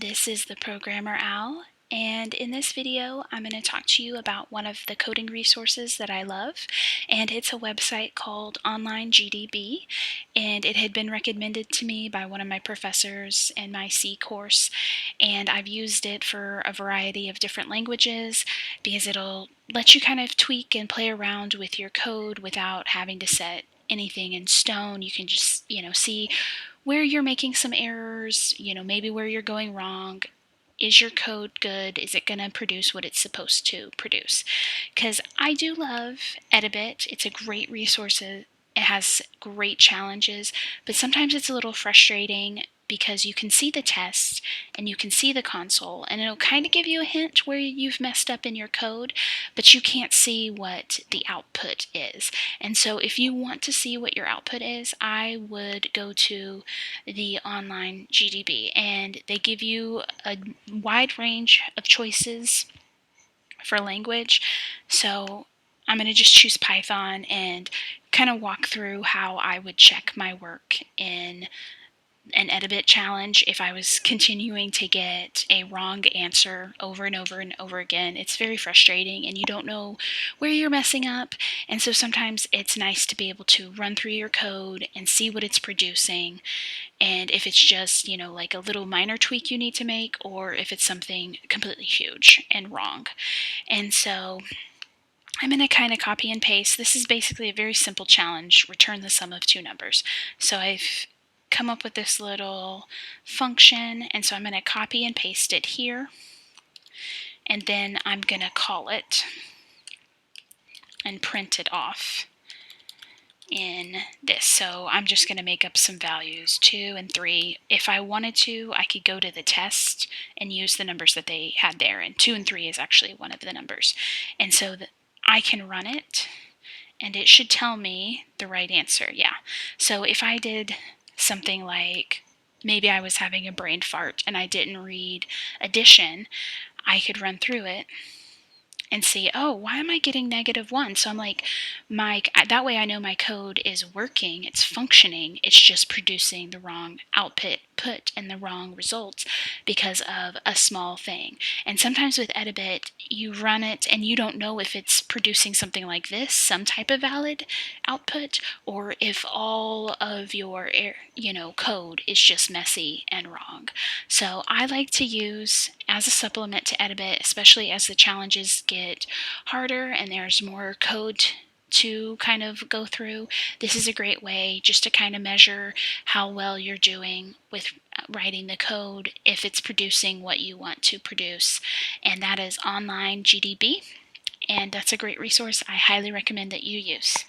This is the Programmer Owl, and in this video I'm going to talk to you about one of the coding resources that I love, and it's a website called Online GDB, and it had been recommended to me by one of my professors in my C course, and I've used it for a variety of different languages because it'll let you kind of tweak and play around with your code without having to set anything in stone. You can just, see where you're making some errors, maybe where you're going wrong. Is your code good? Is it going to produce what it's supposed to produce? Because I do love Edabit. It's a great resource. It has great challenges, but sometimes it's a little frustrating because you can see the test and you can see the console, and it'll kind of give you a hint where you've messed up in your code, but you can't see what the output is. And so if you want to see what your output is, I would go to the online GDB, and they give you a wide range of choices for language. So I'm going to just choose Python and kind of walk through how I would check my work in an Edabit challenge if I was continuing to get a wrong answer over and over and over again. It's very frustrating and you don't know where you're messing up, and so sometimes it's nice to be able to run through your code and see what it's producing, and if it's just, like a little minor tweak you need to make, or if it's something completely huge and wrong. And so I'm going to kind of copy and paste. This is basically a very simple challenge: return the sum of two numbers. So I've come up with this little function, and so I'm going to copy and paste it here, and then I'm going to call it and print it off in this. So I'm just going to make up some values, 2 and 3. If I wanted to, I could go to the test and use the numbers that they had there, and 2 and 3 is actually one of the numbers. And so I can run it, and it should tell me the right answer. Yeah. So if I did something like, maybe I was having a brain fart and I didn't read addition, I could run through it and see, oh, why am I getting -1? So I'm like, that way I know my code is working, it's functioning, it's just producing the wrong output and the wrong results because of a small thing. And sometimes with Edabit, you run it and you don't know if it's producing something like this, some type of valid output, or if all of your code is just messy and wrong. So I like to use, as a supplement to Edabit, especially as the challenges get harder and there's more code to kind of go through, this is a great way just to kind of measure how well you're doing with writing the code, if it's producing what you want to produce. And that is Online GDB, and that's a great resource I highly recommend that you use.